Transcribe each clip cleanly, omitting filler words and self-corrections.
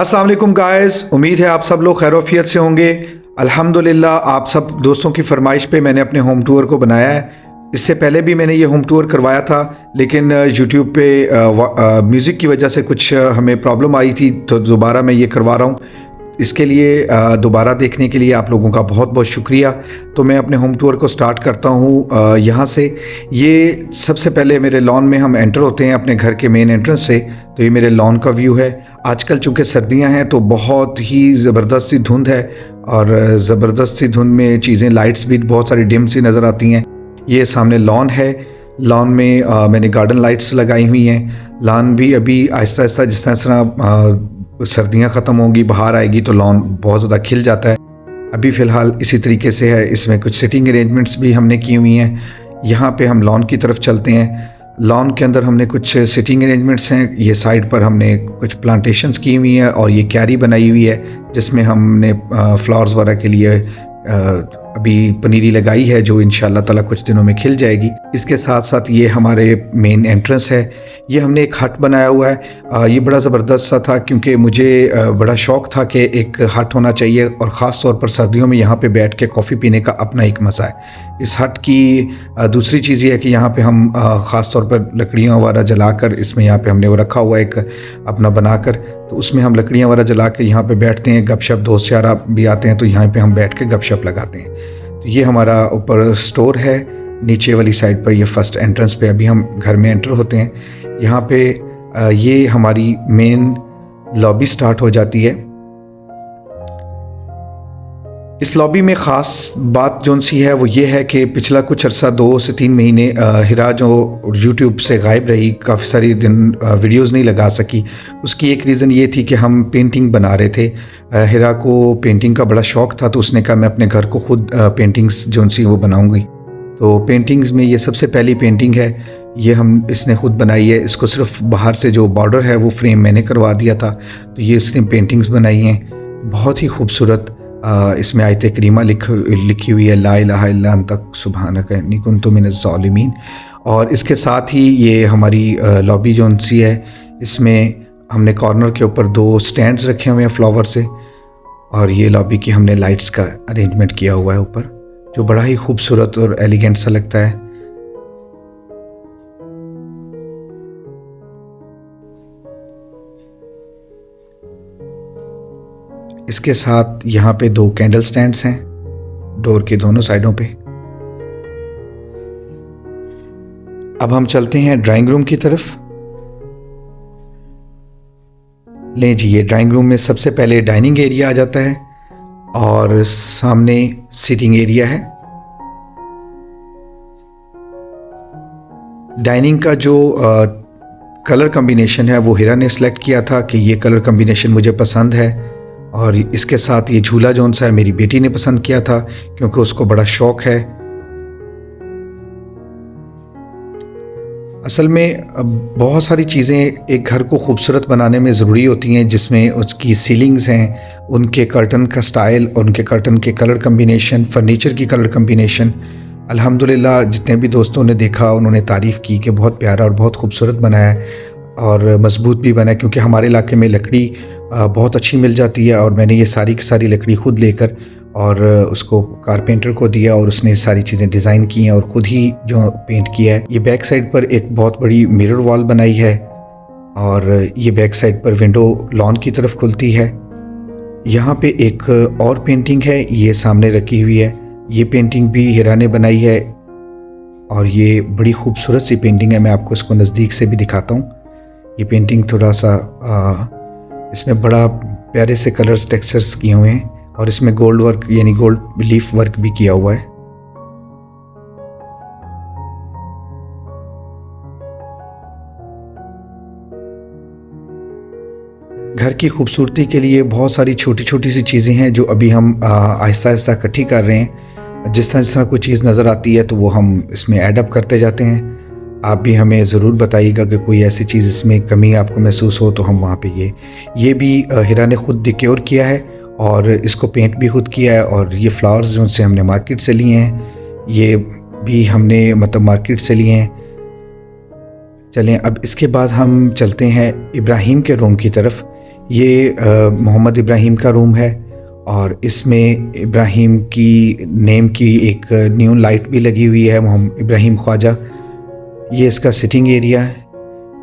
अस्सलाम वालेकुम गाइस, उम्मीद है आप सब लोग खैरोफियत से होंगे। अल्हम्दुलिल्लाह आप सब दोस्तों की फरमाइश पे मैंने अपने होम टूर को बनाया है। इससे पहले भी मैंने ये होम टूर करवाया था, लेकिन यूट्यूब पे म्यूज़िक की वजह से कुछ हमें प्रॉब्लम आई थी, तो दोबारा मैं ये करवा रहा हूँ। इसके लिए दोबारा देखने के लिए आप लोगों का बहुत बहुत शुक्रिया। तो मैं अपने होम टूर को स्टार्ट करता हूँ यहाँ से। ये सबसे पहले मेरे लॉन में हम एंटर होते हैं अपने घर के मेन एंट्रेंस से। तो ये मेरे लॉन का व्यू है। आजकल चूँकि सर्दियाँ हैं तो बहुत ही ज़बरदस्त सी धुंध है, और ज़बरदस्त सी धुंध में चीज़ें, लाइट्स भी बहुत सारी डिम सी नज़र आती हैं। ये सामने लॉन है। लॉन में मैंने गार्डन लाइट्स लगाई हुई हैं। लॉन भी अभी आहिस्ता आहिस्ता जिस तरह सर्दियाँ ख़त्म होंगी, बाहर आएगी तो लॉन बहुत ज़्यादा खिल जाता है। अभी फ़िलहाल इसी तरीके से है। इसमें कुछ सिटिंग अरेंजमेंट्स भी हमने की हुई हैं। यहाँ पे हम लॉन की तरफ चलते हैं। लॉन के अंदर हमने कुछ सिटिंग अरेंजमेंट्स हैं। ये साइड पर हमने कुछ प्लांटेशंस की हुई हैं, और ये क्यारी बनाई हुई है जिसमें हमने फ्लावर्स वगैरह के लिए अभी पनीरी लगाई है, जो इंशाल्लाह ताला कुछ दिनों में खिल जाएगी। इसके साथ साथ ये हमारे मेन एंट्रेंस है। ये हमने एक हट बनाया हुआ है। ये बड़ा ज़बरदस्त सा था, क्योंकि मुझे बड़ा शौक़ था कि एक हट होना चाहिए, और ख़ास तौर पर सर्दियों में यहाँ पे बैठ के कॉफ़ी पीने का अपना एक मज़ा है। इस हट की दूसरी चीज़ ये है कि यहाँ पे हम ख़ास तौर पर लकड़ियाँ वगैरह जलाकर, इसमें यहाँ पे हमने वो रखा हुआ है एक अपना बनाकर, तो उसमें हम लकड़ियाँ वगैरह जला के यहाँ पे बैठते हैं। गपशप, दोस्त यारा भी आते हैं तो यहाँ पे हम बैठ के गपशप लगाते हैं। तो ये हमारा ऊपर स्टोर है। नीचे वाली साइड पर ये फर्स्ट एंट्रेंस पे अभी हम घर में एंटर होते हैं। यहाँ पे ये हमारी मेन लॉबी स्टार्ट हो जाती है। इस लॉबी में ख़ास बात जोन सी है वो ये है कि पिछला कुछ अर्सा 2 से 3 महीने हिरा जो यूट्यूब से गायब रही, काफ़ी सारी दिन वीडियोस नहीं लगा सकी। उसकी एक रीज़न ये थी कि हम पेंटिंग बना रहे थे। हिरा को पेंटिंग का बड़ा शौक़ था, तो उसने कहा मैं अपने घर को खुद पेंटिंग्स जोन सी वो बनाऊँगी। तो पेंटिंग्स में ये सबसे पहली पेंटिंग है। ये इसने खुद बनाई है। इसको सिर्फ बाहर से जो बॉर्डर है वो फ्रेम मैंने करवा दिया था। तो ये इसने पेंटिंग्स बनाई हैं, बहुत ही खूबसूरत। इसमें आयत करीमा लिखी हुई है, ला इलाहा इल्ला अंता सुब्हानका इन्नी कुन्तु मिनज़ ज़ालिमीन। और इसके साथ ही ये हमारी लॉबी जोन सी है। इसमें हमने कॉर्नर के ऊपर 2 स्टैंड्स रखे हुए हैं फ्लावर से, और ये लॉबी की हमने लाइट्स का अरेंजमेंट किया हुआ है ऊपर, जो बड़ा ही खूबसूरत और एलिगेंट सा लगता है। इसके साथ यहाँ पे 2 कैंडल स्टैंड्स हैं डोर के दोनों साइडों पे। अब हम चलते हैं ड्राइंग रूम की तरफ। लें जी, ये ड्राइंग रूम में सबसे पहले डाइनिंग एरिया आ जाता है, और सामने सिटिंग एरिया है। डाइनिंग का जो कलर कॉम्बिनेशन है वो हिरा ने सेलेक्ट किया था कि ये कलर कॉम्बिनेशन मुझे पसंद है। और इसके साथ ये झूला जौन सा है मेरी बेटी ने पसंद किया था, क्योंकि उसको बड़ा शौक़ है। असल में बहुत सारी चीज़ें एक घर को खूबसूरत बनाने में ज़रूरी होती हैं, जिसमें उसकी सीलिंग्स हैं, उनके कर्टन का स्टाइल, और उनके कर्टन के कलर कम्बिनेशन, फर्नीचर की कलर कम्बिनेशन। अल्हम्दुलिल्लाह जितने भी दोस्तों ने देखा उन्होंने तारीफ़ की कि बहुत प्यारा और बहुत खूबसूरत बनाया है, और मज़बूत भी बना है, क्योंकि हमारे इलाके में लकड़ी बहुत अच्छी मिल जाती है। और मैंने ये सारी की सारी लकड़ी खुद लेकर और उसको कारपेंटर को दिया, और उसने सारी चीज़ें डिज़ाइन की हैं और ख़ुद ही जो पेंट किया है। ये बैक साइड पर एक बहुत बड़ी मिरर वॉल बनाई है, और ये बैक साइड पर विंडो लॉन की तरफ खुलती है। यहाँ पे एक और पेंटिंग है, ये सामने रखी हुई है। ये पेंटिंग भी हिरा ने बनाई है, और ये बड़ी खूबसूरत सी पेंटिंग है। मैं आपको इसको नज़दीक से भी दिखाता हूँ। ये पेंटिंग थोड़ा सा इसमें बड़ा प्यारे से कलर्स, टेक्सचर्स किए हुए हैं, और इसमें गोल्ड वर्क यानी गोल्ड लीफ वर्क भी किया हुआ है। घर की खूबसूरती के लिए बहुत सारी छोटी छोटी सी चीज़ें हैं जो अभी हम आहिस्ता आहिस्ता इकट्ठी कर रहे हैं। जिस तरह कोई चीज़ नज़र आती है तो वो हम इसमें ऐडअप करते जाते हैं। आप भी हमें ज़रूर बताइएगा कि कोई ऐसी चीज़ इसमें कमी आपको महसूस हो, तो हम वहाँ पे ये भी हिरा ने ख़ुद डेकोर किया है, और इसको पेंट भी खुद किया है। और ये फ्लावर्स जो से हमने मार्केट से लिए हैं, ये भी हमने मतलब मार्केट से लिए हैं। चलें अब इसके बाद हम चलते हैं इब्राहिम के रूम की तरफ। ये मोहम्मद इब्राहीम का रूम है और इसमें इब्राहीम की नेम की एक न्यू लाइट भी लगी हुई है, मोहम्मद इब्राहीम ख्वाजा। ये इसका सिटिंग एरिया है,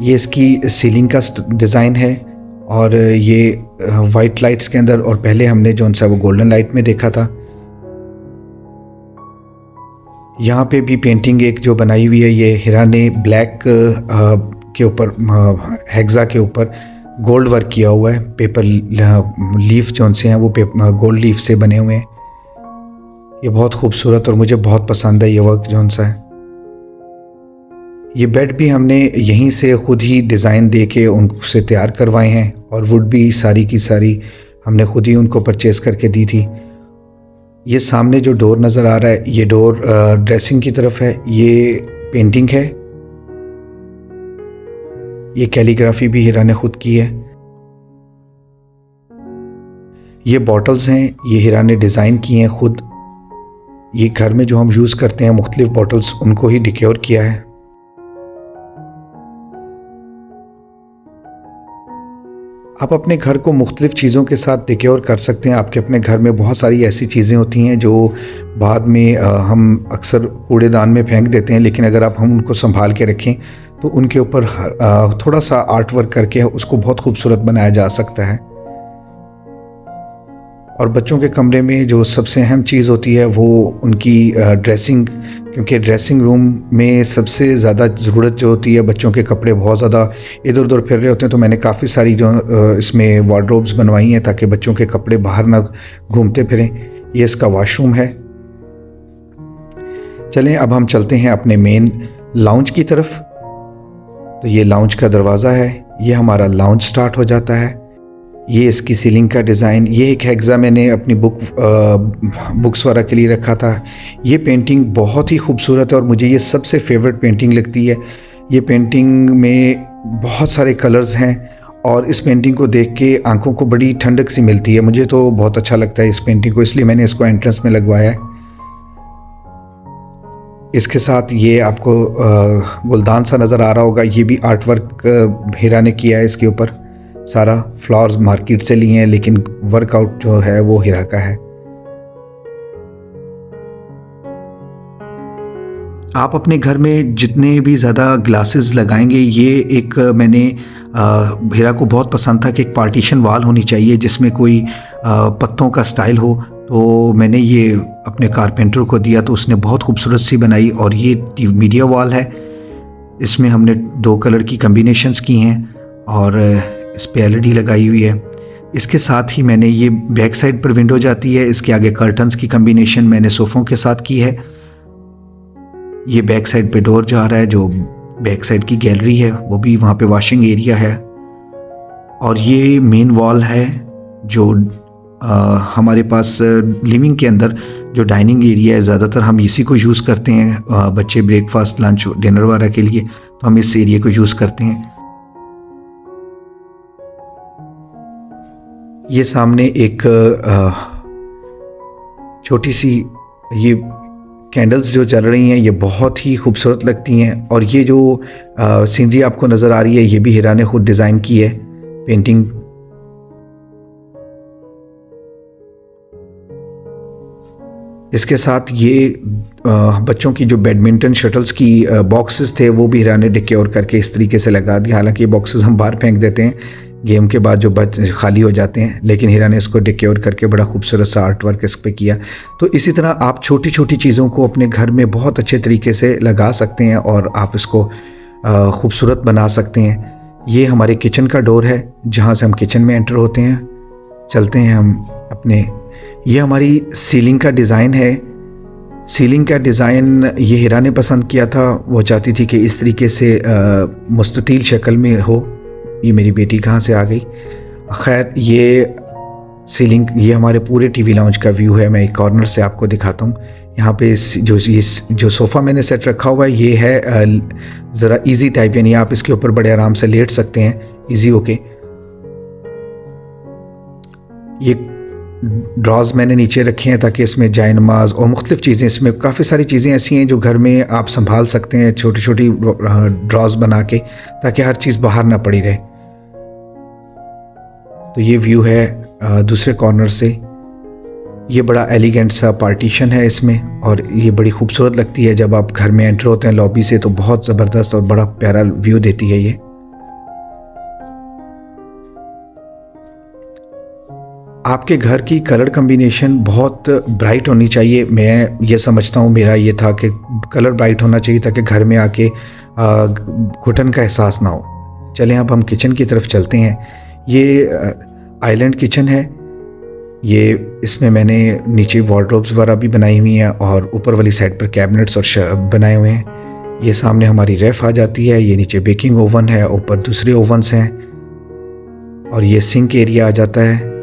ये इसकी सीलिंग का डिज़ाइन है और ये वाइट लाइट्स के अंदर, और पहले हमने जो सा वो गोल्डन लाइट में देखा था। यहाँ पे भी पेंटिंग एक जो बनाई हुई है, ये हिरा ने ब्लैक के ऊपर हेक्सा के ऊपर गोल्ड वर्क किया हुआ है। पेपर लीफ जो से हैं वो गोल्ड लीफ से बने हुए हैं। ये बहुत खूबसूरत और मुझे बहुत पसंद है ये वर्क जो सा है। ये बेड भी हमने यहीं से ख़ुद ही डिज़ाइन दे के उनसे तैयार करवाए हैं और वुड भी सारी की सारी हमने ख़ुद ही उनको परचेज़ करके दी थी। ये सामने जो डोर नज़र आ रहा है, ये डोर ड्रेसिंग की तरफ है। ये पेंटिंग है, ये कैलीग्राफी भी हिरा ने खुद की है। ये बॉटल्स हैं, ये हिरा ने डिज़ाइन किए हैं खुद। ये घर में जो हम यूज़ करते हैं मुख्तलिफ बॉटल्स, उनको ही डिक्योर किया है। आप अपने घर को मुख्तलिफ चीज़ों के साथ डिक्योर कर सकते हैं। आपके अपने घर में बहुत सारी ऐसी चीज़ें होती हैं जो बाद में हम अक्सर कूड़ेदान में फेंक देते हैं, लेकिन अगर हम उनको संभाल के रखें तो उनके ऊपर थोड़ा सा आर्ट वर्क करके उसको बहुत खूबसूरत बनाया जा सकता है। और बच्चों के कमरे में जो सबसे अहम चीज़ होती है वो उनकी ड्रेसिंग, क्योंकि ड्रेसिंग रूम में सबसे ज़्यादा ज़रूरत जो होती है, बच्चों के कपड़े बहुत ज़्यादा इधर उधर फिर रहे होते हैं, तो मैंने काफ़ी सारी जो इसमें वार्डरोब्स बनवाई हैं ताकि बच्चों के कपड़े बाहर ना घूमते फिरें। ये इसका वॉशरूम है। चलें अब हम चलते हैं अपने मेन लाउंज की तरफ। तो ये लाउंज का दरवाज़ा है, ये हमारा लाउंज स्टार्ट हो जाता है। ये इसकी सीलिंग का डिज़ाइन, ये एक हेक्सा मैंने अपनी बुक्स वगैरह के लिए रखा था। ये पेंटिंग बहुत ही खूबसूरत है और मुझे ये सबसे फेवरेट पेंटिंग लगती है। ये पेंटिंग में बहुत सारे कलर्स हैं और इस पेंटिंग को देख के आंखों को बड़ी ठंडक सी मिलती है। मुझे तो बहुत अच्छा लगता है इस पेंटिंग को, इसलिए मैंने इसको एंट्रेंस में लगवाया है। इसके साथ ये आपको गुलदान सा नज़र आ रहा होगा, ये भी आर्ट वर्क हिरा ने किया है इसके ऊपर। सारा फ्लावर्स मार्केट से लिए हैं, लेकिन वर्कआउट जो है वो हिरा का है। आप अपने घर में जितने भी ज़्यादा ग्लासेस लगाएंगे, ये एक मैंने हिरा को बहुत पसंद था कि एक पार्टीशन वॉल होनी चाहिए जिसमें कोई पत्तों का स्टाइल हो। तो मैंने ये अपने कारपेंटर को दिया तो उसने बहुत खूबसूरत सी बनाई। और ये मीडिया वॉल है, इसमें हमने 2 कलर की कम्बिनेशंस की हैं और इस पे एलईडी लगाई हुई है। इसके साथ ही मैंने ये बैक साइड पर विंडो जाती है, इसके आगे कर्टन्स की कम्बिनेशन मैंने सोफ़ों के साथ की है। ये बैक साइड पे डोर जा रहा है, जो बैक साइड की गैलरी है, वो भी वहाँ पे वॉशिंग एरिया है। और ये मेन वॉल है जो हमारे पास लिविंग के अंदर जो डाइनिंग एरिया है, ज़्यादातर हम इसी को यूज़ करते हैं। बच्चे ब्रेकफास्ट, लंच, डिनर वगैरह के लिए तो हम इस एरिया को यूज़ करते हैं। ये सामने एक छोटी सी ये कैंडल्स जो जल रही हैं, ये बहुत ही खूबसूरत लगती हैं। और ये जो सीनरी आपको नज़र आ रही है, ये भी हिरा ने खुद डिज़ाइन की है पेंटिंग। इसके साथ ये बच्चों की जो बैडमिंटन शटल्स की बॉक्सेस थे, वो भी हिरा ने डिक्योर करके इस तरीके से लगा दिया। हालांकि ये बॉक्सेस हम बाहर फेंक देते हैं गेम के बाद, जो खाली हो जाते हैं, लेकिन हिरा ने इसको डिक्योर करके बड़ा खूबसूरत सा आर्ट वर्क इस पर किया। तो इसी तरह आप छोटी छोटी चीज़ों को अपने घर में बहुत अच्छे तरीके से लगा सकते हैं और आप इसको खूबसूरत बना सकते हैं। ये हमारे किचन का डोर है, जहाँ से हम किचन में एंटर होते हैं। चलते हैं हम अपने, ये हमारी सीलिंग का डिज़ाइन है। सीलिंग का डिज़ाइन ये हिरा ने पसंद किया था, वो चाहती थी कि इस तरीके से मुस्ततील शक्ल में हो। ये मेरी बेटी कहाँ से आ गई। खैर, ये सीलिंग, ये हमारे पूरे टीवी लाउंज का व्यू है। मैं एक कॉर्नर से आपको दिखाता हूँ। यहाँ पे जो सोफ़ा मैंने सेट रखा हुआ है, ये है ज़रा इजी टाइप, यानी आप इसके ऊपर बड़े आराम से लेट सकते हैं इजी होके। ये ड्रॉज मैंने नीचे रखे हैं ताकि इसमें जाए नमाज और मुख्तलिफ चीज़ें, इसमें काफ़ी सारी चीज़ें ऐसी हैं जो घर में आप संभाल सकते हैं, छोटी छोटी ड्रॉज बना के, ताकि हर चीज़ बाहर ना पड़ी रहे। तो ये व्यू है दूसरे कॉर्नर से। ये बड़ा एलिगेंट सा पार्टीशन है इसमें, और ये बड़ी खूबसूरत लगती है जब आप घर में एंटर होते हैं लॉबी से, तो बहुत ज़बरदस्त और बड़ा प्यारा व्यू देती है ये। आपके घर की कलर कम्बिनेशन बहुत ब्राइट होनी चाहिए। मैं ये समझता हूँ, मेरा ये था कि कलर ब्राइट होना चाहिए ताकि घर में आके घुटन का एहसास ना हो। चलें अब हम किचन की तरफ चलते हैं। ये आइलैंड किचन है। ये इसमें मैंने नीचे वार्डरोब्स वगैरह भी बनाई हुई हैं और ऊपर वाली साइड पर कैबिनेट्स और बनाए हुए हैं। ये सामने हमारी रेफ आ जाती है। ये नीचे बेकिंग ओवन है, ऊपर दूसरे ओवन्स हैं, और ये सिंक एरिया आ जाता है।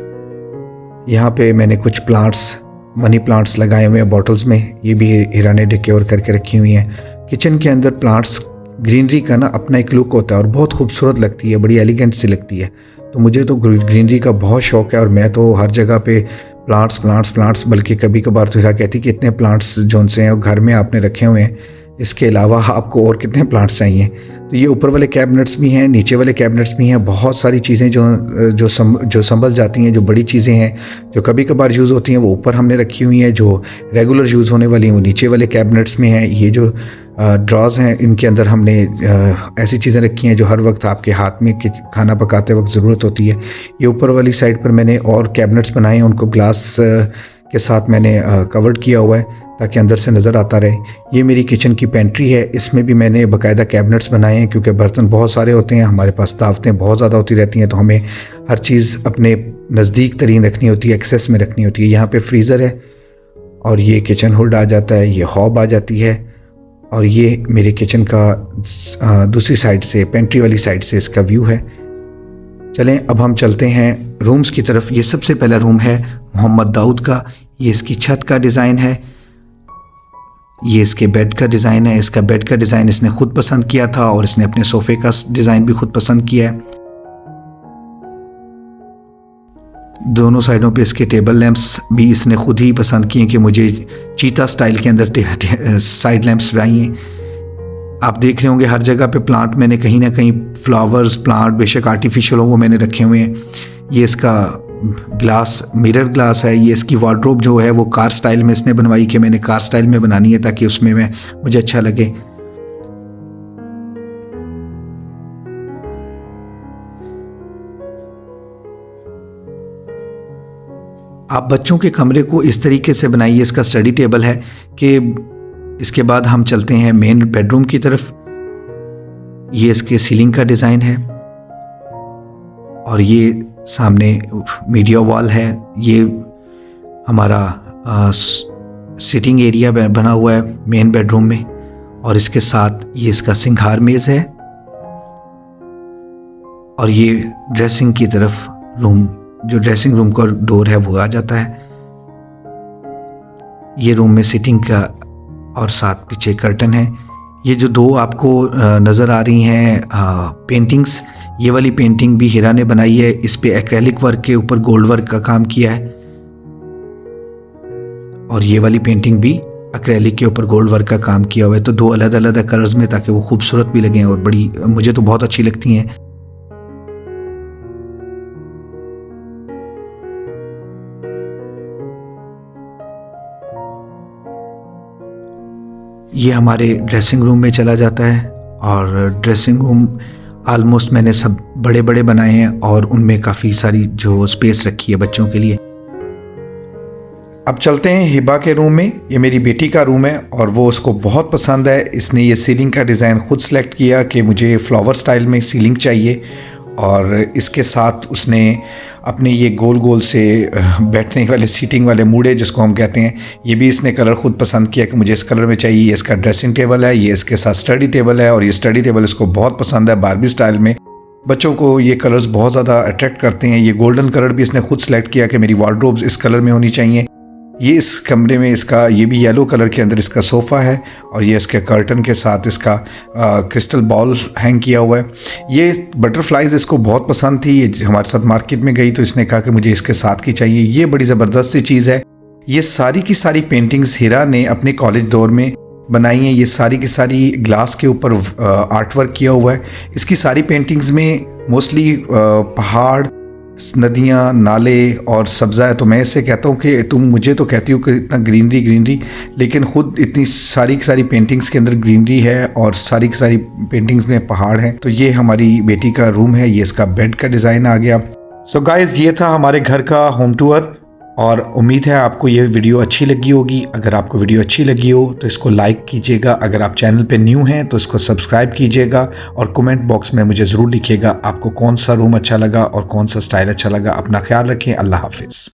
यहाँ पे मैंने कुछ प्लांट्स, मनी प्लांट्स लगाए हुए हैं बॉटल्स में। ये भी हीरा ने डेकोर करके रखी हुई हैं। किचन के अंदर प्लांट्स, ग्रीनरी का ना अपना एक लुक होता है और बहुत खूबसूरत लगती है, बड़ी एलिगेंट सी लगती है। तो मुझे तो ग्रीनरी का बहुत शौक़ है और मैं तो हर जगह पे प्लांट्स प्लांट्स प्लांट्स, बल्कि कभी कभार तो हीरा कहती कि इतने प्लांट्स जोन से हैं घर में आपने रखे हुए हैं, इसके अलावा आपको और कितने प्लांट्स चाहिए। तो ये ऊपर वाले कैबिनेट्स भी हैं, नीचे वाले कैबिनेट्स भी हैं। बहुत सारी चीज़ें जो संभल जाती हैं, जो बड़ी चीज़ें हैं जो कभी कभार यूज़ होती हैं वो ऊपर हमने रखी हुई हैं, जो रेगुलर यूज़ होने वाली हैं वो नीचे वाले कैबिनेट्स में हैं। ये जो ड्रॉज हैं इनके अंदर हमने ऐसी चीज़ें रखी हैं जो हर वक्त आपके हाथ में खाना पकाते वक्त ज़रूरत होती है। ये ऊपर वाली साइड पर मैंने और कैबिनेट्स बनाए हैं, उनको ग्लास के साथ मैंने कवर्ड किया हुआ है ताकि अंदर से नज़र आता रहे। ये मेरी किचन की पेंट्री है। इसमें भी मैंने बाकायदा कैबिनेट्स बनाए हैं क्योंकि बर्तन बहुत सारे होते हैं, हमारे पास दावतें बहुत ज़्यादा होती रहती हैं, तो हमें हर चीज़ अपने नज़दीक तरीन रखनी होती है, एक्सेस में रखनी होती है। यहाँ पे फ्रीज़र है और ये किचन हुड आ जाता है, ये हॉब आ जाती है, और ये मेरे किचन का दूसरी साइड से, पेंट्री वाली साइड से इसका व्यू है। चलें अब हम चलते हैं रूम्स की तरफ। ये सबसे पहला रूम है मोहम्मद दाऊद का। ये इसकी छत का डिज़ाइन है, ये इसके बेड का डिज़ाइन है। इसका बेड का डिज़ाइन इसने खुद पसंद किया था और इसने अपने सोफ़े का डिज़ाइन भी खुद पसंद किया है। दोनों साइडों पे इसके टेबल लैंप्स भी इसने खुद ही पसंद किए कि मुझे चीता स्टाइल के अंदर साइड लैंप्स बनाइए। आप देख रहे होंगे हर जगह पे प्लांट मैंने कहीं ना कहीं फ्लावर्स, प्लांट बेशक आर्टिफिशियल हो, वो मैंने रखे हुए हैं। ये इसका ग्लास, मिरर ग्लास है। ये इसकी वार्डरोब जो है वो कार स्टाइल में इसने बनवाई कि मैंने कार स्टाइल में बनानी है ताकि उसमें मुझे अच्छा लगे। आप बच्चों के कमरे को इस तरीके से बनाइए। इसका स्टडी टेबल है कि इसके बाद हम चलते हैं मेन बेडरूम की तरफ। ये इसके सीलिंग का डिज़ाइन है और ये सामने मीडिया वॉल है। ये हमारा सिटिंग एरिया बना हुआ है मेन बेडरूम में, और इसके साथ ये इसका सिंगार मेज़ है, और ये ड्रेसिंग की तरफ रूम, जो ड्रेसिंग रूम का डोर है वो आ जाता है। ये रूम में सिटिंग का और साथ पीछे कर्टन है। ये जो दो आपको नज़र आ रही हैं पेंटिंग्स, ये वाली पेंटिंग भी हीरा ने बनाई है। इस पे एक्रेलिक वर्क के ऊपर गोल्ड वर्क का काम किया है, और ये वाली पेंटिंग भी एक्रेलिक के ऊपर गोल्ड वर्क का काम किया हुआ है। तो दो अलग अलग कलर्स में, ताकि वो खूबसूरत भी लगें और बड़ी, मुझे तो बहुत अच्छी लगती हैं। ये हमारे ड्रेसिंग रूम में चला जाता है, और ड्रेसिंग रूम आलमोस्ट मैंने सब बड़े बड़े बनाए हैं और उनमें काफ़ी सारी जो स्पेस रखी है बच्चों के लिए। अब चलते हैं हिबा के रूम में। ये मेरी बेटी का रूम है और वो उसको बहुत पसंद है। इसने ये सीलिंग का डिज़ाइन खुद सेलेक्ट किया कि मुझे फ्लावर स्टाइल में सीलिंग चाहिए, और इसके साथ उसने अपने ये गोल गोल से बैठने वाले सीटिंग वाले मूड़े जिसको हम कहते हैं, ये भी इसने कलर खुद पसंद किया कि मुझे इस कलर में चाहिए। ये इसका ड्रेसिंग टेबल है, ये इसके साथ स्टडी टेबल है, और ये स्टडी टेबल इसको बहुत पसंद है बारबी स्टाइल में। बच्चों को ये कलर्स बहुत ज़्यादा अट्रैक्ट करते हैं। ये गोल्डन कलर भी इसने खुद सेलेक्ट किया कि मेरी वार्डरोब्स इस कलर में होनी चाहिए। ये इस कमरे में इसका, ये भी येलो कलर के अंदर इसका सोफ़ा है, और ये इसके कर्टन के साथ इसका क्रिस्टल बॉल हैंग किया हुआ है। ये बटरफ्लाइज इसको बहुत पसंद थी। ये हमारे साथ मार्केट में गई तो इसने कहा कि मुझे इसके साथ की चाहिए। ये बड़ी ज़बरदस्त सी चीज़ है। ये सारी की सारी पेंटिंग्स हीरा ने अपने कॉलेज दौर में बनाई हैं। ये सारी की सारी ग्लास के ऊपर आर्ट वर्क किया हुआ है। इसकी सारी पेंटिंग्स में मोस्टली पहाड़ नदियाँ, नाले और सब्ज़ा है। तो मैं इससे कहता हूँ कि तुम मुझे तो कहती हो कि इतना ग्रीनरी ग्रीनरी, लेकिन ख़ुद इतनी सारी की सारी पेंटिंग्स के अंदर ग्रीनरी है और सारी की सारी पेंटिंग्स में पहाड़ हैं। तो ये हमारी बेटी का रूम है, ये इसका बेड का डिज़ाइन आ गया। सो गाइज़, ये था हमारे घर का होम टूर और उम्मीद है आपको ये वीडियो अच्छी लगी होगी। अगर आपको वीडियो अच्छी लगी हो तो इसको लाइक कीजिएगा, अगर आप चैनल पे न्यू हैं तो इसको सब्सक्राइब कीजिएगा और कमेंट बॉक्स में मुझे ज़रूर लिखिएगा आपको कौन सा रूम अच्छा लगा और कौन सा स्टाइल अच्छा लगा। अपना ख्याल रखें। अल्लाह हाफिज़।